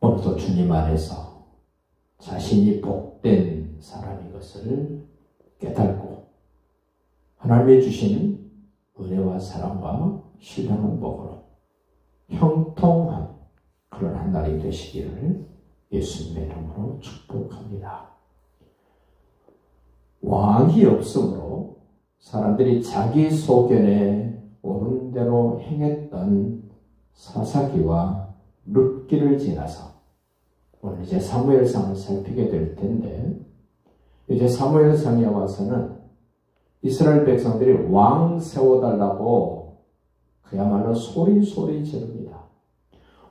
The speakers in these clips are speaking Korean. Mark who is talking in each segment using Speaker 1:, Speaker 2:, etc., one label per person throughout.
Speaker 1: 오늘도 주님 안에서 자신이 복된 사람인 것을 깨닫고 하나님이 주신 은혜와 사랑과 신령한 복으로 형통한 그런 한 날이 되시기를 예수님의 이름으로 축복합니다. 왕이 없으므로 사람들이 자기 소견에 옳은 대로 행했던 사사기와 룻기를 지나서 오늘 이제 사무엘상을 살피게 될 텐데, 이제 사무엘상에 와서는 이스라엘 백성들이 왕 세워달라고 그야말로 소리소리 지릅니다.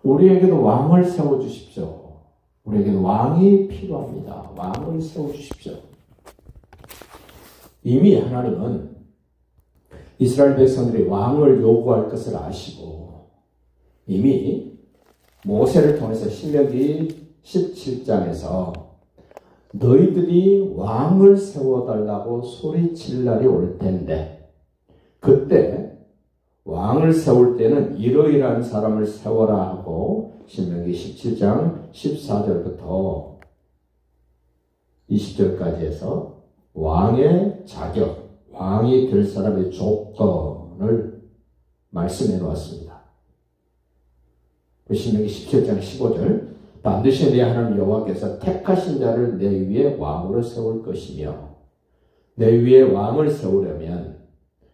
Speaker 1: 우리에게도 왕을 세워주십시오. 우리에게도 왕이 필요합니다. 왕을 세워주십시오. 이미 하나님은 이스라엘 백성들이 왕을 요구할 것을 아시고 이미 모세를 통해서 신명기 17장에서 너희들이 왕을 세워달라고 소리칠 날이 올 텐데 그때 왕을 세울 때는 이러이러한 사람을 세워라 하고 신명기 17장 14절부터 20절까지 해서 왕의 자격, 왕이 될 사람의 조건을 말씀해 놓았습니다. 신명기 17장 15절 반드시 내 하나님 여호와께서 택하신 자를 내 위에 왕으로 세울 것이며 내 위에 왕을 세우려면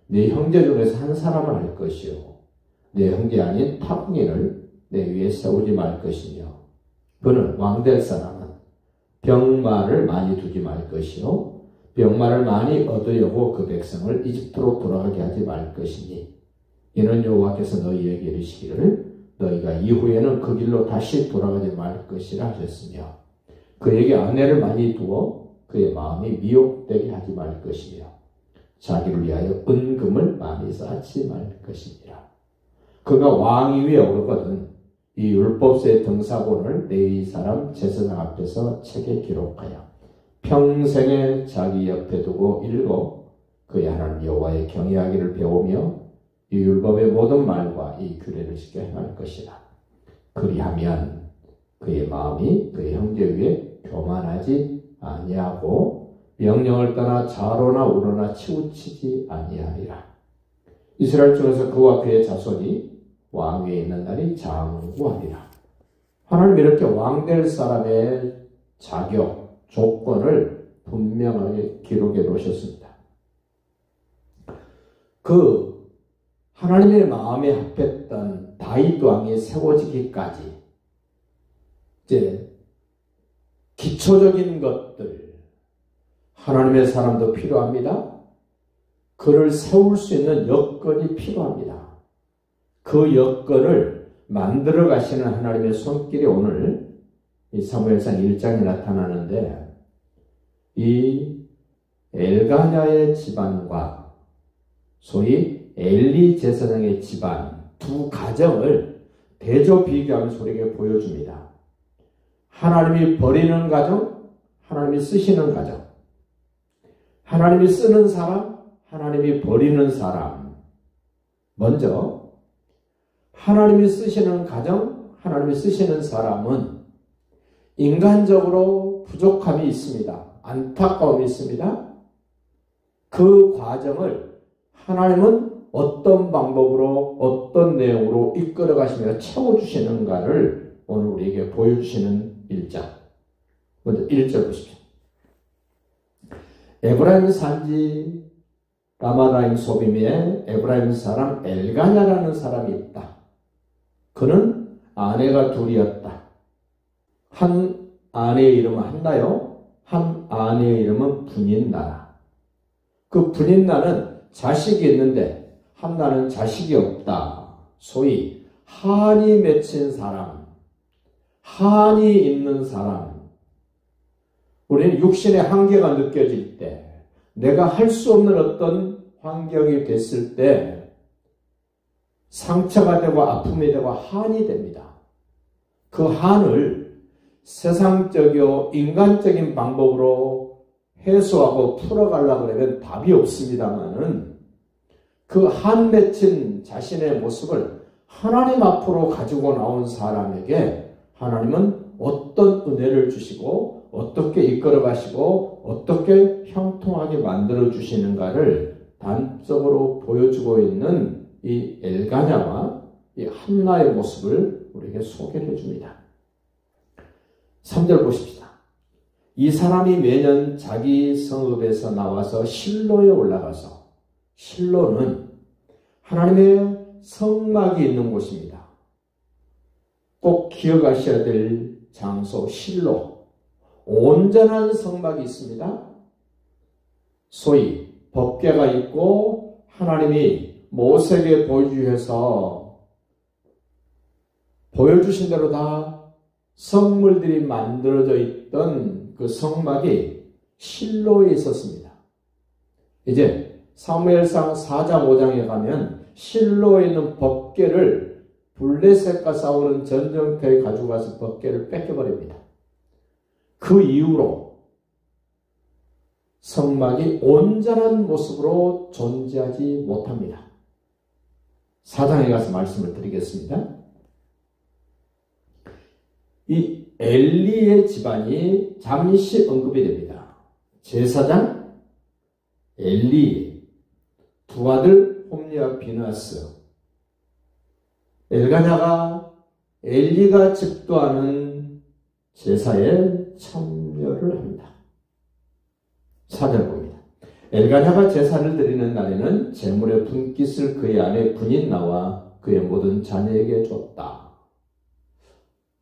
Speaker 1: 내 형제 중에서 한 사람을 할 것이요 내 형제 아닌 탑니를 내 위에 세우지 말 것이며 그는 왕될 사람은 병마를 많이 두지 말 것이요 병마를 많이 얻으려고 그 백성을 이집트로 돌아가게 하지 말 것이니 이는 여호와께서 너희에게 이르시기를 너희가 이후에는 그 길로 다시 돌아가지 말 것이라 하셨으며 그에게 아내를 많이 두어 그의 마음이 미혹되게 하지 말 것이며 자기를 위하여 은금을 많이 쌓지 말 것이니라. 그가 왕위 위에 오르거든 이 율법서의 등사본을 네 사람 제사장 앞에서 책에 기록하여 평생에 자기 옆에 두고 읽어 그의 하나님 여호와의 경외하기를 배우며 이 율법의 모든 말과 이 규례를 지켜 행할 것이라. 그리하면 그의 마음이 그의 형제 위에 교만하지 아니하고 명령을 떠나 좌로나 우로나 치우치지 아니하리라. 이스라엘 중에서 그와 그의 자손이 왕위에 있는 날이 장구하리라. 하나님 이렇게 왕될 사람의 자격, 조건을 분명하게 기록해 놓으셨습니다. 그 하나님의 마음에 합했던 다윗 왕이 세워지기까지 이제 기초적인 것들 하나님의 사람도 필요합니다. 그를 세울 수 있는 여건이 필요합니다. 그 여건을 만들어 가시는 하나님의 손길이 오늘 이 사무엘상 1장에 나타나는데 이 엘가냐의 집안과 소위 엘리 제사장의 집안 두 가정을 대조 비교하면서 우리에게 보여줍니다. 하나님이 버리는 가정, 하나님이 쓰시는 가정. 하나님이 쓰는 사람, 하나님이 버리는 사람. 먼저 하나님이 쓰시는 가정, 하나님이 쓰시는 사람은 인간적으로 부족함이 있습니다. 안타까움이 있습니다. 그 과정을 하나님은 어떤 방법으로 어떤 내용으로 이끌어 가시며 채워주시는가를 오늘 우리에게 보여주시는 1장. 먼저 1절 보십시오. 에브라임 산지 라마다임 소빔에 에브라임 사람 엘가냐라는 사람이 있다. 그는 아내가 둘이었다. 한 아내의 이름은 한나요. 한 아내의 이름은 분인나라. 그 분인나는 자식이 있는데 한나는 자식이 없다. 소위 한이 맺힌 사람, 한이 있는 사람. 우리는 육신의 한계가 느껴질 때, 내가 할 수 없는 어떤 환경이 됐을 때 상처가 되고 아픔이 되고 한이 됩니다. 그 한을 세상적이고 인간적인 방법으로 해소하고 풀어가려고 하면 답이 없습니다만은 그 한 맺힌 자신의 모습을 하나님 앞으로 가지고 나온 사람에게 하나님은 어떤 은혜를 주시고 어떻게 이끌어 가시고 어떻게 형통하게 만들어 주시는가를 단적으로 보여주고 있는 이 엘가냐와 이 한나의 모습을 우리에게 소개를 해줍니다. 3절 보십시다. 이 사람이 매년 자기 성읍에서 나와서 실로에 올라가서, 실로는 하나님의 성막이 있는 곳입니다. 꼭 기억하셔야 될 장소 실로, 온전한 성막이 있습니다. 소위 법궤가 있고 하나님이 모세에게 보여주신 대로 다 성물들이 만들어져 있던 그 성막이 실로에 있었습니다. 이제 사무엘상 4장 5장에 가면 실로에 있는 법궤를 블레셋과 싸우는 전쟁터에 가지고 가서 법궤를 뺏겨버립니다. 그 이후로 성막이 온전한 모습으로 존재하지 못합니다. 4장에 가서 말씀을 드리겠습니다. 이 엘리의 집안이 잠시 언급이 됩니다. 제사장 엘리, 두 아들 홈리와 비느하스, 엘가냐가 엘리가 집도하는 제사에 참여를 합니다. 4절 봅니다. 엘가냐가 제사를 드리는 날에는 제물의 분깃을 그의 아내 분인나와 그의 모든 자녀에게 줬다.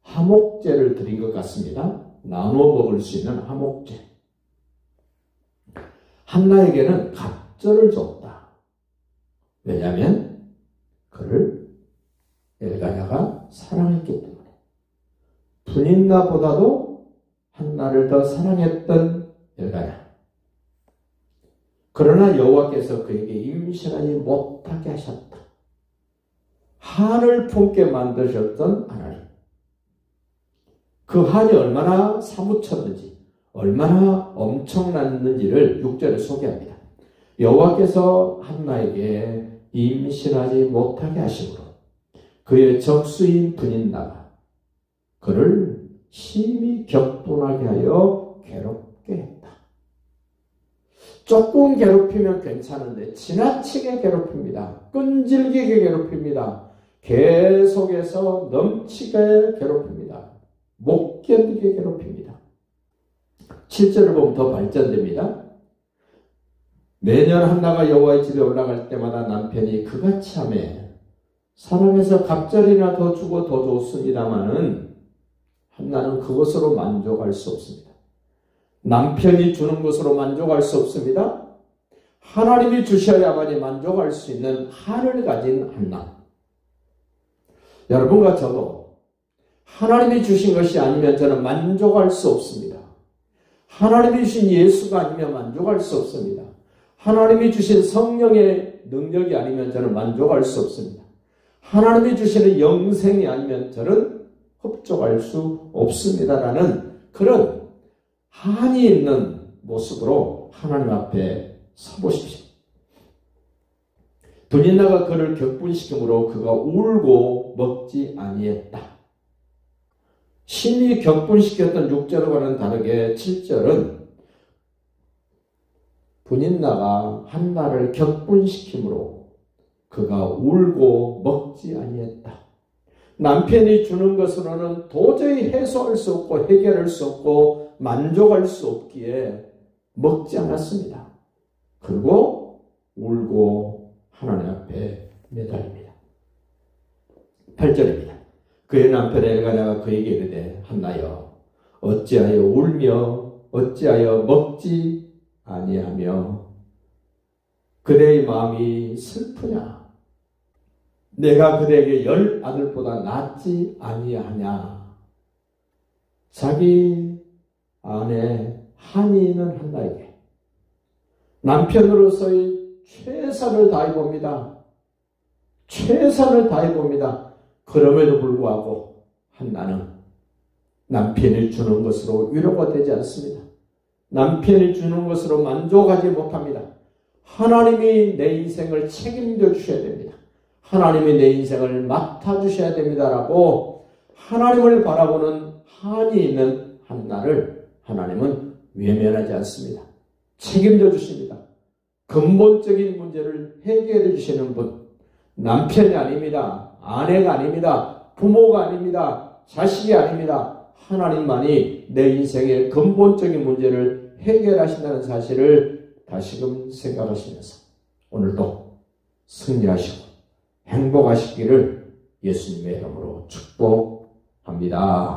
Speaker 1: 화목제를 드린 것 같습니다. 나누어 먹을 수 있는 화목제. 한나에게는 갑절을 줬다. 왜냐하면 그를 엘가냐가 사랑했기 때문에. 분인나보다도 한나를 더 사랑했던 엘가냐. 그러나 여호와께서 그에게 임신하지 못하게 하셨다. 한을 품게 만드셨던 하나님. 그 한이 얼마나 사무쳤는지, 얼마나 엄청났는지를 6절에 소개합니다. 여호와께서 한나에게 임신하지 못하게 하심으로 그의 적수인 분인나가 그를 심히 격분하게 하여 괴롭게 했다. 조금 괴롭히면 괜찮은데 지나치게 괴롭힙니다. 끈질기게 괴롭힙니다. 계속해서 넘치게 괴롭힙니다. 못 견디게 괴롭힙니다. 7절을 보면 더 발전됩니다. 매년 한나가 여호와의 집에 올라갈 때마다 남편이 그같이 하매 사람에서 갑절이나 더 주고 더 줬습니다마는 한나는 그것으로 만족할 수 없습니다. 남편이 주는 것으로 만족할 수 없습니다. 하나님이 주셔야만이 만족할 수 있는 한을 가진 한나. 여러분과 저도 하나님이 주신 것이 아니면 저는 만족할 수 없습니다. 하나님이 주신 예수가 아니면 만족할 수 없습니다. 하나님이 주신 성령의 능력이 아니면 저는 만족할 수 없습니다. 하나님이 주시는 영생이 아니면 저는 흡족할 수 없습니다라는 그런 한이 있는 모습으로 하나님 앞에 서보십시오. 분인나가 그를 격분시키므로 그가 울고 먹지 아니했다. 심히 격분시켰던 6절과는 다르게 7절은 분인나가 한나를 격분시키므로 그가 울고 먹지 아니했다. 남편이 주는 것으로는 도저히 해소할 수 없고 해결할 수 없고 만족할 수 없기에 먹지 않았습니다. 그리고 울고 하나님 앞에 매달립니다. 8절입니다. 그의 남편 엘가냐가 그에게 이르되 한나여 어찌하여 울며 어찌하여 먹지 아니하며 그대의 마음이 슬프냐? 내가 그대에게 10 아들보다 낫지 아니하냐? 자기 아내 한이 있는 한나에게 남편으로서의 최선을 다해봅니다. 최선을 다해봅니다. 그럼에도 불구하고 한나는 남편이 주는 것으로 위로가 되지 않습니다. 남편이 주는 것으로 만족하지 못합니다. 하나님이 내 인생을 책임져 주셔야 됩니다. 하나님이 내 인생을 맡아주셔야 됩니다라고 하나님을 바라보는 한이 있는 한나를 하나님은 외면하지 않습니다. 책임져 주십니다. 근본적인 문제를 해결해 주시는 분, 남편이 아닙니다. 아내가 아닙니다. 부모가 아닙니다. 자식이 아닙니다. 하나님만이 내 인생의 근본적인 문제를 해결하신다는 사실을 다시금 생각하시면서 오늘도 승리하시고 행복하시기를 예수님의 이름으로 축복합니다.